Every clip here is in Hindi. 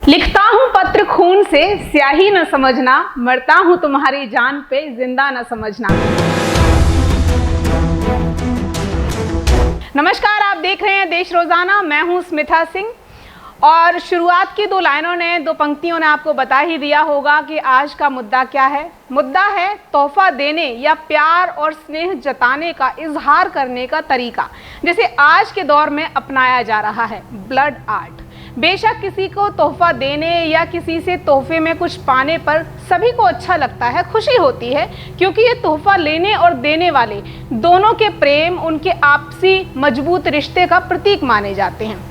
लिखता हूँ पत्र खून से, स्याही न समझना, मरता हूँ तुम्हारी जान पे, जिंदा न समझना। नमस्कार, आप देख रहे हैं देश रोजाना। मैं हूँ स्मिता सिंह और शुरुआत की दो लाइनों ने, दो पंक्तियों ने आपको बता ही दिया होगा कि आज का मुद्दा क्या है। मुद्दा है तोहफा देने या प्यार और स्नेह जताने का, इजहार करने का तरीका, जिसे आज के दौर में अपनाया जा रहा है, ब्लड आर्ट। बेशक किसी को तोहफा देने या किसी से तोहफे में कुछ पाने पर सभी को अच्छा लगता है, खुशी होती है, क्योंकि ये तोहफा लेने और देने वाले दोनों के प्रेम, उनके आपसी मजबूत रिश्ते का प्रतीक माने जाते हैं।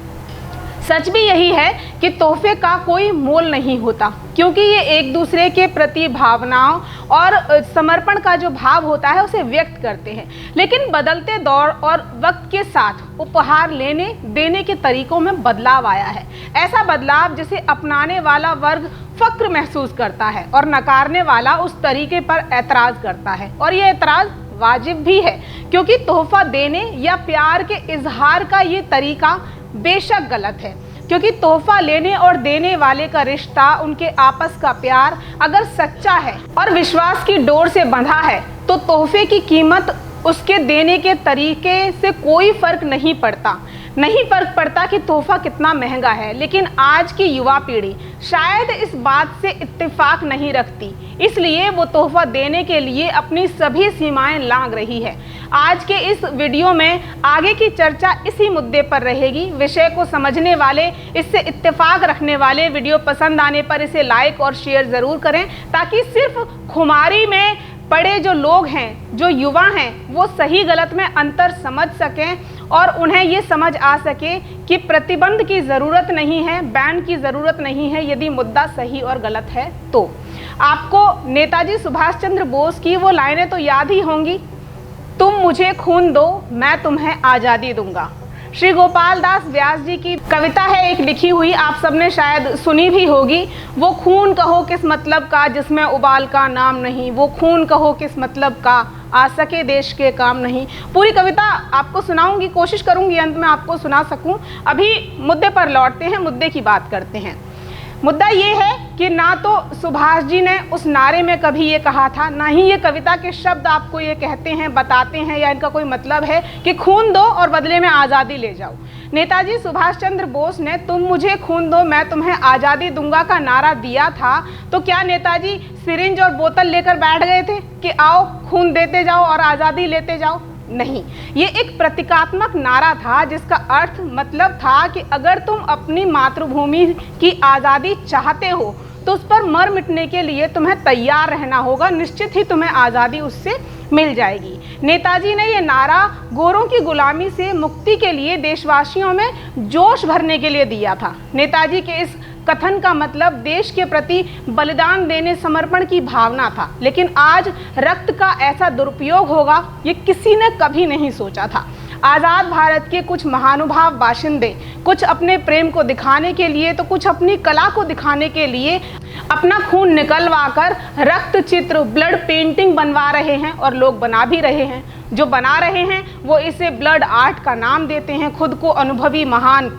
सच भी यही है कि तोहफे का कोई मोल नहीं होता, क्योंकि ये एक दूसरे के प्रति भावनाओं और समर्पण का जो भाव होता है उसे व्यक्त करते हैं। लेकिन बदलते दौर और वक्त के साथ उपहार लेने देने के तरीकों में बदलाव आया है। ऐसा बदलाव जिसे अपनाने वाला वर्ग फक्र महसूस करता है और नकारने वाला उस तरीके पर ऐतराज करता है, और ये ऐतराज वाजिब भी है, क्योंकि तोहफा देने या प्यार के इजहार का ये तरीका बेशक गलत है। क्योंकि तोहफा लेने और देने वाले का रिश्ता, उनके आपस का प्यार अगर सच्चा है और विश्वास की डोर से बंधा है, तो तोहफे की कीमत उसके देने के तरीके से कोई फर्क नहीं पड़ता। नहीं फर्क पड़ता कि तोहफा कितना महंगा है। लेकिन आज की युवा पीढ़ी शायद इस बात से इत्तेफाक नहीं रखती, इसलिए वो तोहफा देने के लिए अपनी सभी सीमाएं लांघ रही है। आज के इस वीडियो में आगे की चर्चा इसी मुद्दे पर रहेगी। विषय को समझने वाले, इससे इत्तेफाक रखने वाले, वीडियो पसंद आने पर इसे लाइक और शेयर ज़रूर करें, ताकि सिर्फ खुमारी में पड़े जो लोग हैं, जो युवा हैं, वो सही गलत में अंतर समझ सकें और उन्हें ये समझ आ सके कि प्रतिबंध की ज़रूरत नहीं है, बैन की ज़रूरत नहीं है यदि मुद्दा सही और गलत है तो। आपको नेताजी सुभाष चंद्र बोस की वो लाइनें तो याद ही होंगी, तुम मुझे खून दो, मैं तुम्हें आज़ादी दूंगा। श्री गोपाल दास व्यास जी की कविता है एक लिखी हुई, आप सबने शायद सुनी भी होगी। वो खून कहो किस मतलब का जिसमें उबाल का नाम नहीं, वो खून कहो किस मतलब का आ सके देश के काम नहीं। पूरी कविता आपको सुनाऊंगी, कोशिश करूंगी अंत में आपको सुना सकूं। अभी मुद्दे पर लौटते हैं, मुद्दे की बात करते हैं। मुद्दा ये है कि ना तो सुभाष जी ने उस नारे में कभी ये कहा था, ना ही ये कविता के शब्द आपको ये कहते हैं, बताते हैं, या इनका कोई मतलब है कि खून दो और बदले में आज़ादी ले जाओ। नेताजी सुभाष चंद्र बोस ने तुम मुझे खून दो, मैं तुम्हें आज़ादी दूंगा का नारा दिया था, तो क्या नेताजी सिरिंज और बोतल लेकर बैठ गए थे कि आओ खून देते जाओ और आज़ादी लेते जाओ? नहीं, ये एक प्रतीकात्मक नारा था, जिसका अर्थ मतलब था कि अगर तुम अपनी मातृभूमि की आज़ादी चाहते हो तो उस पर मर मिटने के लिए तुम्हें तैयार रहना होगा, निश्चित ही तुम्हें आज़ादी उससे मिल जाएगी। नेताजी ने ये नारा गोरों की गुलामी से मुक्ति के लिए देशवासियों में जोश भरने के लिए दिया था। नेताजी के इस कथन का मतलब देश के प्रति बलिदान देने, समर्पण की भावना था। लेकिन आज रक्त का ऐसा दुरुपयोग होगा, ये किसी ने कभी नहीं सोचा था। आज़ाद भारत के कुछ महानुभाव बाशिंदे, कुछ अपने प्रेम को दिखाने के लिए तो कुछ अपनी कला को दिखाने के लिए अपना खून निकलवा कर रक्त चित्र, ब्लड पेंटिंग बनवा रहे हैं, और लोग बना भी रहे हैं। जो बना रहे हैं वो इसे ब्लड आर्ट का नाम देते हैं, खुद को अनुभवी महान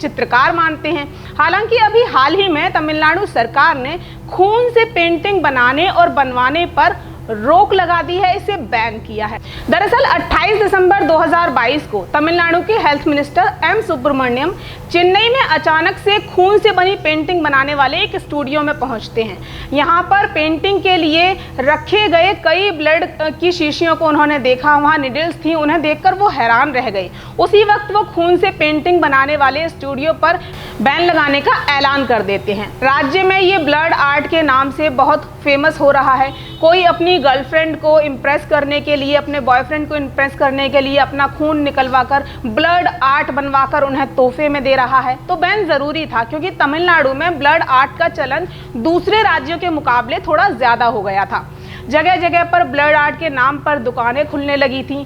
चित्रकार मानते हैं। हालांकि अभी हाल ही में तमिलनाडु सरकार ने खून से पेंटिंग बनाने और बनवाने पर रोक लगा दी है, इसे बैन किया है। दरअसल 28 दिसंबर 2022 को तमिलनाडु के health minister M Subramaniam Chennai में अचानक से खून से बनी पेंटिंग बनाने वाले एक स्टूडियो में पहुंचते हैं। यहां पर पेंटिंग के लिए रखे गए कई ब्लड की शीशियों को उन्होंने देखा, वहां निडल्स थी, उन्हें देखकर वो हैरान रह गए। उसी वक्त वो खून से पेंटिंग बनाने वाले स्टूडियो पर बैन लगाने का ऐलान कर देते हैं। राज्य में ये ब्लड आर्ट के नाम से बहुत फेमस हो रहा है। कोई अपनी गर्लफ्रेंड को इम्प्रेस करने के लिए, अपने बॉयफ्रेंड को इम्प्रेस करने के लिए अपना खून निकलवा कर ब्लड आर्ट बनवा कर उन्हें तोहफे में दे रहा है, तो बैन ज़रूरी था, क्योंकि तमिलनाडु में ब्लड आर्ट का चलन दूसरे राज्यों के मुकाबले थोड़ा ज़्यादा हो गया था। जगह जगह पर ब्लड आर्ट के नाम पर दुकानें खुलने लगी थीं।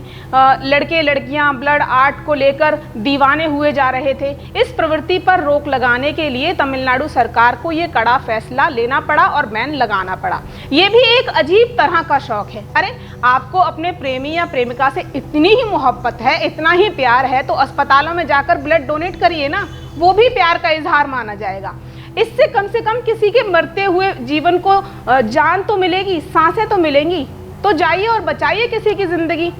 लड़के लड़कियां ब्लड आर्ट को लेकर दीवाने हुए जा रहे थे। इस प्रवृत्ति पर रोक लगाने के लिए तमिलनाडु सरकार को ये कड़ा फैसला लेना पड़ा और बैन लगाना पड़ा। ये भी एक अजीब तरह का शौक है। अरे आपको अपने प्रेमी या प्रेमिका से इतनी ही मोहब्बत है, इतना ही प्यार है, तो अस्पतालों में जाकर ब्लड डोनेट करिए ना, वो भी प्यार का इजहार माना जाएगा। इससे कम से कम किसी के मरते हुए जीवन को जान तो मिलेगी, सांसें तो मिलेंगी। तो जाइए और बचाइए किसी की जिंदगी।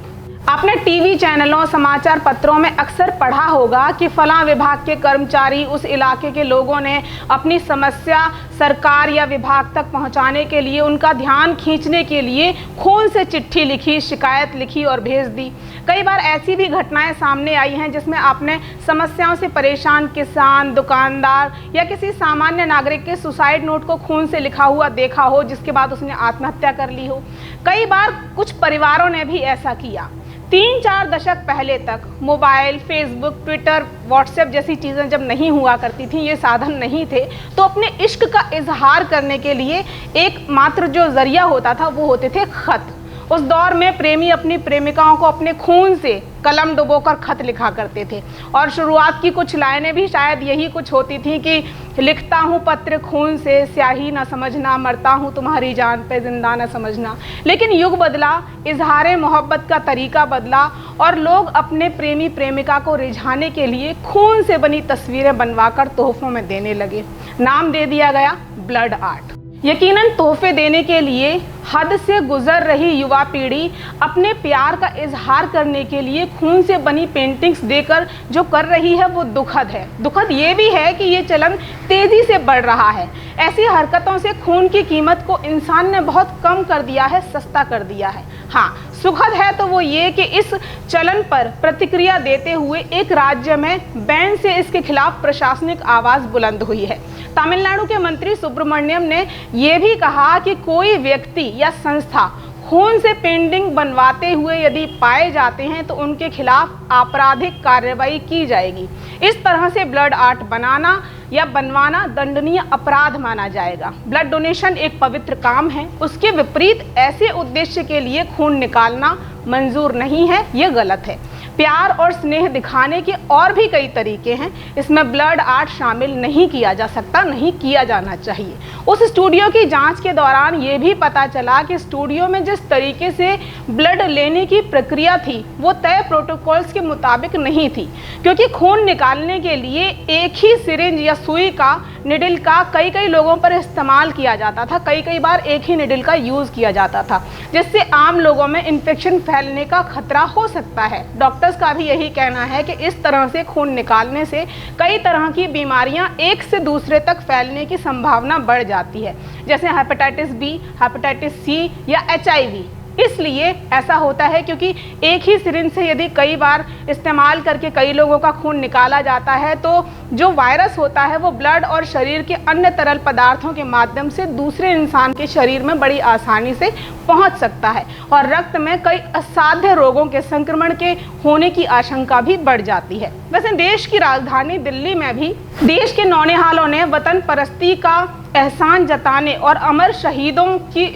आपने टीवी चैनलों, समाचार पत्रों में अक्सर पढ़ा होगा कि फलां विभाग के कर्मचारी, उस इलाके के लोगों ने अपनी समस्या सरकार या विभाग तक पहुंचाने के लिए, उनका ध्यान खींचने के लिए खून से चिट्ठी लिखी, शिकायत लिखी और भेज दी। कई बार ऐसी भी घटनाएं सामने आई हैं जिसमें आपने समस्याओं से परेशान किसान, दुकानदार या किसी सामान्य नागरिक के सुसाइड नोट को खून से लिखा हुआ देखा हो, जिसके बाद उसने आत्महत्या कर ली हो। कई बार कुछ परिवारों ने भी ऐसा किया। 3-4 दशक पहले तक मोबाइल, फेसबुक, ट्विटर, व्हाट्सएप जैसी चीज़ें जब नहीं हुआ करती थी, ये साधन नहीं थे, तो अपने इश्क का इजहार करने के लिए एकमात्र जो जरिया होता था वो होते थे खत। उस दौर में प्रेमी अपनी प्रेमिकाओं को अपने खून से कलम डुबोकर खत लिखा करते थे और शुरुआत की कुछ लाइनें भी शायद यही कुछ होती थी कि लिखता हूँ पत्र खून से, स्याही न समझना, मरता हूँ तुम्हारी जान पे, जिंदा न समझना। लेकिन युग बदला, इजहार मोहब्बत का तरीका बदला और लोग अपने प्रेमी प्रेमिका को रिझाने के लिए खून से बनी तस्वीरें बनवाकर तोहफों में देने लगे। नाम दे दिया गया ब्लड आर्ट। यकीनन तोहफे देने के लिए हद से गुजर रही युवा पीढ़ी अपने प्यार का इजहार करने के लिए खून से बनी पेंटिंग्स देकर जो कर रही है वो दुखद है। दुखद ये भी है कि ये चलन तेजी से बढ़ रहा है। ऐसी हरकतों से खून की कीमत को इंसान ने बहुत कम कर दिया है, सस्ता कर दिया है। हाँ, सुखद है तो वो ये कि इस चलन पर प्रतिक्रिया देते हुए एक राज्य में बैन से इसके खिलाफ प्रशासनिक आवाज़ बुलंद हुई है। तमिलनाडु के मंत्री सुब्रमण्यम ने ये भी कहा कि कोई व्यक्ति या संस्था खून से पेंटिंग बनवाते हुए यदि पाए जाते हैं तो उनके खिलाफ आपराधिक कार्रवाई की जाएगी। इस तरह से ब्लड आर्ट बनाना या बनवाना दंडनीय अपराध माना जाएगा। ब्लड डोनेशन एक पवित्र काम है, उसके विपरीत ऐसे उद्देश्य के लिए खून निकालना मंजूर नहीं है, ये गलत है। प्यार और स्नेह दिखाने के और भी कई तरीके हैं, इसमें ब्लड आर्ट शामिल नहीं किया जा सकता, नहीं किया जाना चाहिए। उस स्टूडियो की जांच के दौरान ये भी पता चला कि स्टूडियो में जिस तरीके से ब्लड लेने की प्रक्रिया थी वो तय प्रोटोकॉल्स के मुताबिक नहीं थी, क्योंकि खून निकालने के लिए एक ही सिरिंज या सुई का, निडल का कई लोगों पर इस्तेमाल किया जाता था। कई बार एक ही निडल का यूज़ किया जाता था, जिससे आम लोगों में इन्फेक्शन फैलने का खतरा हो सकता है। डॉक्टर्स का भी यही कहना है कि इस तरह से खून निकालने से कई तरह की बीमारियां एक से दूसरे तक फैलने की संभावना बढ़ जाती है, जैसे हेपेटाइटिस बी, हेपेटाइटिस सी या HIV। इसलिए ऐसा होता है क्योंकि एक ही सिरिंज से यदि कई बार इस्तेमाल करके कई लोगों का खून निकाला जाता है तो जो वायरस होता है वो ब्लड और शरीर के अन्य तरल पदार्थों के माध्यम से दूसरे इंसान के शरीर में बड़ी आसानी से पहुंच सकता है और रक्त में कई असाध्य रोगों के संक्रमण के होने की आशंका भी बढ़ जाती है। वैसे देश की राजधानी दिल्ली में भी देश के नौनिहालों ने वतन परस्ती का एहसान जताने और अमर शहीदों की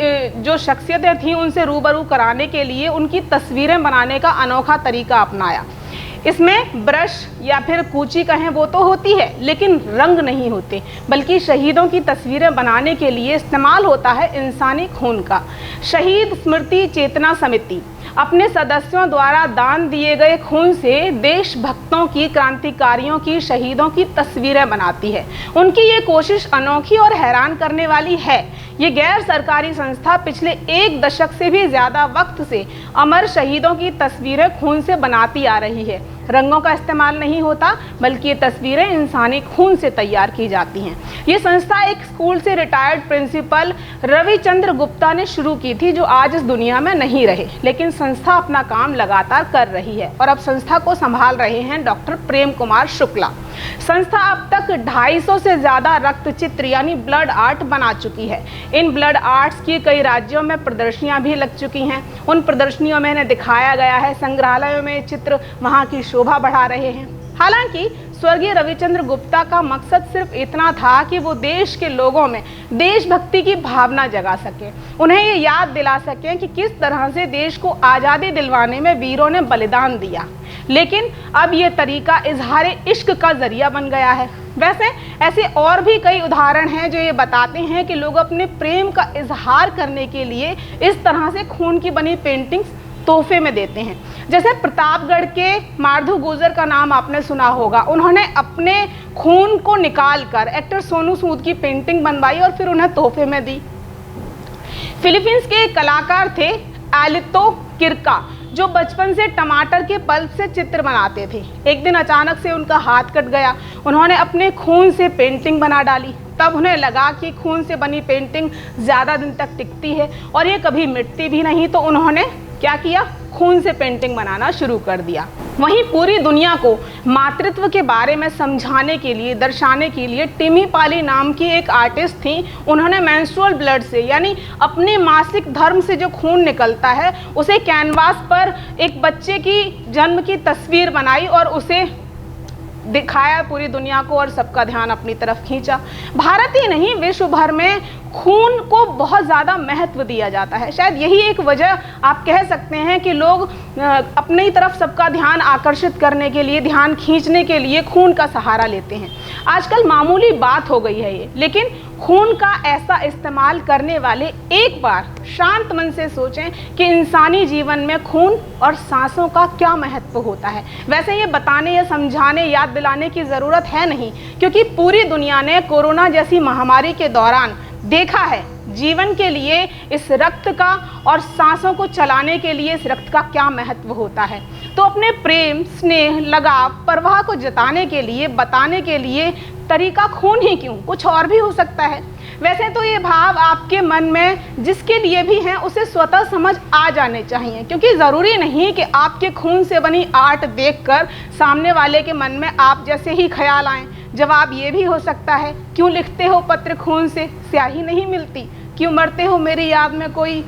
जो शख्सियतें थीं उनसे रूबरू कराने के लिए उनकी तस्वीरें बनाने का अनोखा तरीका अपनाया। इसमें ब्रश या फिर कूची कहें वो तो होती है, लेकिन रंग नहीं होते, बल्कि शहीदों की तस्वीरें बनाने के लिए इस्तेमाल होता है इंसानी खून का। शहीद स्मृति चेतना समिति अपने सदस्यों द्वारा दान दिए गए खून से देशभक्तों की, क्रांतिकारियों की, शहीदों की तस्वीरें बनाती है। उनकी ये कोशिश अनोखी और हैरान करने वाली है। ये गैर सरकारी संस्था पिछले 1 दशक से भी ज़्यादा वक्त से अमर शहीदों की तस्वीरें खून से बनाती आ रही है। रंगों का इस्तेमाल नहीं होता, बल्कि ये तस्वीरें इंसानी खून से तैयार की जाती हैं। ये संस्था एक स्कूल से रिटायर्ड प्रिंसिपल रविचंद्र गुप्ता ने शुरू की थी, जो आज इस दुनिया में नहीं रहे, लेकिन संस्था अपना काम लगातार कर रही है और अब संस्था को संभाल रहे हैं डॉक्टर प्रेम कुमार शुक्ला। संस्था अब तक 250 से ज़्यादा रक्त चित्र यानी ब्लड आर्ट बना चुकी है। इन ब्लड आर्ट्स की कई राज्यों में प्रदर्शनियां भी लग चुकी हैं। उन प्रदर्शनियों में इन्हें दिखाया गया है। संग्रहालयों में चित्र वहां की शोभा बढ़ा रहे हैं। हालांकि स्वर्गीय रविचंद्र गुप्ता का मकसद सिर्फ इतना था कि वो देश के लोगों में देशभक्ति की भावना जगा सके, उन्हें ये याद दिला सकें कि किस तरह से देश को आज़ादी दिलवाने में वीरों ने बलिदान दिया। लेकिन अब ये तरीका इजहार इश्क का जरिया बन गया है। वैसे ऐसे और भी कई उदाहरण हैं जो ये बताते हैं कि लोग अपने प्रेम का इजहार करने के लिए इस तरह से खून की बनी पेंटिंग्स तोहफे में देते हैं। जैसे प्रतापगढ़ के माधु गुजर का नाम आपने सुना होगा, उन्होंने अपने खून को निकाल कर एक्टर सोनू सूद की पेंटिंग बनवाई और फिर उन्हें तोहफे में दी। फिलीपींस के एक कलाकार थे एलितो किरका, जो बचपन से टमाटर के पल्प से चित्र बनाते थे। एक दिन अचानक से उनका हाथ कट गया। उन्होंने अपने खून से पेंटिंग बना डाली। तब उन्हें लगा कि खून से बनी पेंटिंग ज़्यादा दिन तक टिकती है और ये कभी मिटती भी नहीं, तो उन्होंने क्या किया, खून से पेंटिंग बनाना शुरू कर दिया। वहीं पूरी दुनिया को मातृत्व के बारे में समझाने के लिए, दर्शाने के लिए टिमी पाली नाम की एक आर्टिस्ट थी। उन्होंने मेंस्ट्रुअल ब्लड से, यानी अपने मासिक धर्म से जो खून निकलता है, उसे कैनवास पर एक बच्चे की जन्म की तस्वीर बनाई और उसे दिखाया पूरी दुनिया को और सबका ध्यान अपनी तरफ खींचा। भारत ही नहीं, विश्व भर में खून को बहुत ज़्यादा महत्व दिया जाता है। शायद यही एक वजह आप कह सकते हैं कि लोग अपनी तरफ सबका ध्यान आकर्षित करने के लिए, ध्यान खींचने के लिए खून का सहारा लेते हैं। आजकल मामूली बात हो गई है ये, लेकिन खून का ऐसा इस्तेमाल करने वाले एक बार शांत मन से सोचें कि इंसानी जीवन में खून और सांसों का क्या महत्व होता है। वैसे ये बताने या समझाने, याद दिलाने की ज़रूरत है नहीं, क्योंकि पूरी दुनिया ने कोरोना जैसी महामारी के दौरान देखा है जीवन के लिए इस रक्त का और सांसों को चलाने के लिए इस रक्त का क्या महत्व होता है। तो अपने प्रेम, स्नेह, लगाव, परवाह को जताने के लिए, बताने के लिए तरीका खून ही क्यों, कुछ और भी हो सकता है। वैसे तो ये भाव आपके मन में जिसके लिए भी हैं उसे स्वतः समझ आ जाने चाहिए, क्योंकि ज़रूरी नहीं कि आपके खून से बनी आर्ट देखकर सामने वाले के मन में आप जैसे ही ख्याल आएं। जवाब ये भी हो सकता है, क्यों लिखते हो पत्र खून से, स्याही नहीं मिलती, क्यों मरते हो मेरी याद में कोई,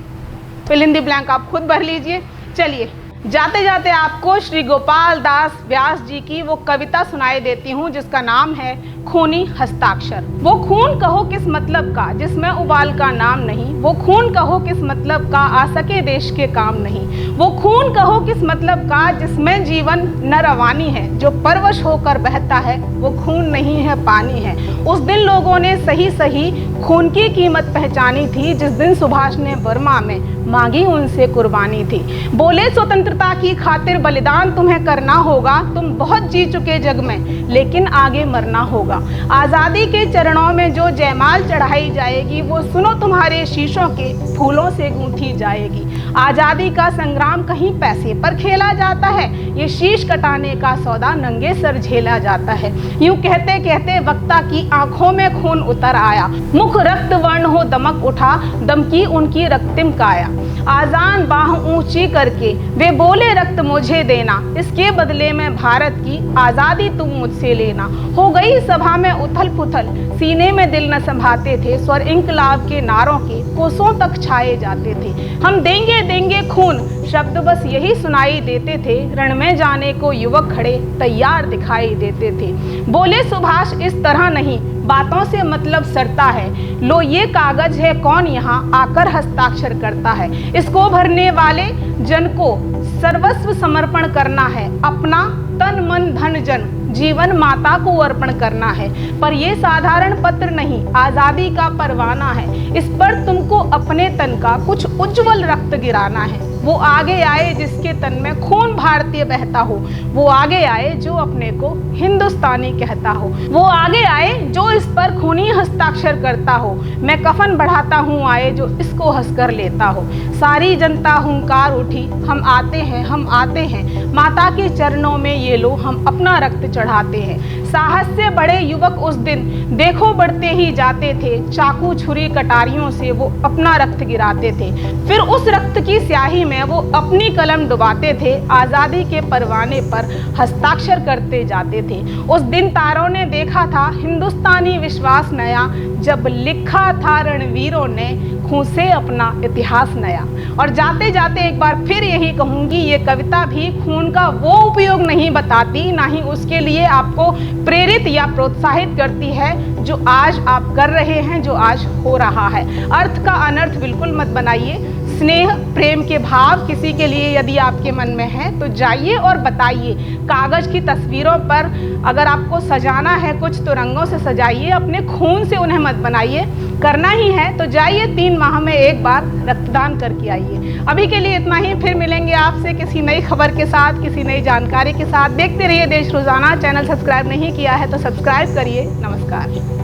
फिल इन द ब्लैंक आप खुद भर लीजिए। चलिए जाते जाते आपको श्री गोपाल दास व्यास जी की वो कविता सुनाई देती हूँ जिसका नाम है खूनी हस्ताक्षर। वो खून कहो किस मतलब का जिसमें उबाल का नाम नहीं, वो खून कहो किस मतलब का आ सके देश के काम नहीं, वो खून कहो किस मतलब का जिसमें जीवन न रवानी है, जो परवश होकर बहता है वो खून नहीं है पानी है। उस दिन लोगों ने सही सही खून की कीमत पहचानी थी, जिस दिन सुभाष ने बर्मा में मांगी उनसे कुर्बानी थी। बोले स्वतंत्रता की खातिर बलिदान तुम्हें करना होगा, तुम बहुत जी चुके जग में लेकिन आगे मरना होगा। आज़ादी के चरणों में जो जयमाल चढ़ाई जाएगी, वो सुनो तुम्हारे शीशों के फूलों से गूंथी जाएगी। आज़ादी का संग्राम कहीं पैसे पर खेला जाता है, ये शीश कटाने का सौदा नंगे सर झेला जाता है। यूं कहते कहते वक्ता की आंखों में खून उतर आया, मुख रक्त वर्ण हो दमक उठा, दमकी उनकी रक्तिम काया। आजान बाह ऊंची करके वे बोले रक्त मुझे देना, इसके बदले में भारत की आज़ादी तुम मुझसे लेना। हो गई सभा में उथल पुथल, सीने में दिल न संभाते थे, स्वर इंकलाब के नारों के कोसों तक छाए जाते थे। हम देंगे देंगे खून शब्द बस यही सुनाई देते थे, रण में जाने को युवक खड़े तैयार दिखाई देते थे। बोले सुभाष इस तरह नहीं, बातों से मतलब सरता है, लो ये कागज है कौन यहाँ आकर हस्ताक्षर करता है। इसको भरने वाले जन को सर्वस्व समर्पण करना है, अपना तन मन धन जन जीवन माता को अर्पण करना है। पर ये साधारण पत्र नहीं, आज़ादी का परवाना है, इस पर तुमको अपने तन का कुछ उज्जवल रक्त गिराना है। वो आगे आए जिसके तन में खून भारतीय बहता हो, वो आगे आए जो अपने को हिंदुस्तानी कहता हो, वो आगे आए जो इस पर खूनी हस्ताक्षर करता हो। मैं कफन बढ़ाता हूँ आए जो इसको हंसकर लेता हो। सारी जनता हुंकार उठी, हम आते हैं, हम आते हैं, माता के चरणों में ये लो हम अपना रक्त चढ़ाते हैं। साहस से बड़े युवक उस दिन देखो बढ़ते ही जाते थे, चाकू छुरी कटारियों से वो अपना रक्त गिराते थे। फिर उस रक्त की स्याही में वो अपनी कलम डुबाते थे, आज़ादी के परवाने पर हस्ताक्षर करते जाते थे। उस दिन तारों ने देखा था हिंदुस्तानी विश्वास नया, जब लिखा था रणवीरों ने खून से अपना इतिहास नया। और जाते जाते एक बार फिर यही कहूँगी, ये कविता भी खून का वो उपयोग नहीं बताती, ना ही उसके लिए आपको प्रेरित या प्रोत्साहित करती है जो आज आप कर रहे हैं, जो आज हो रहा है। अर्थ का अनर्थ बिल्कुल मत बनाइए, स्नेह प्रेम के भाव किसी के लिए यदि आपके मन में है तो जाइए और बताइए। कागज़ की तस्वीरों पर अगर आपको सजाना है कुछ तो रंगों से सजाइए, अपने खून से उन्हें मत बनाइए। करना ही है तो जाइए 3 माह में एक बार रक्तदान करके आइए। अभी के लिए इतना ही, फिर मिलेंगे आपसे किसी नई खबर के साथ, किसी नई जानकारी के साथ। देखते रहिए देश रोज़ाना। चैनल सब्सक्राइब नहीं किया है तो सब्सक्राइब करिए। नमस्कार।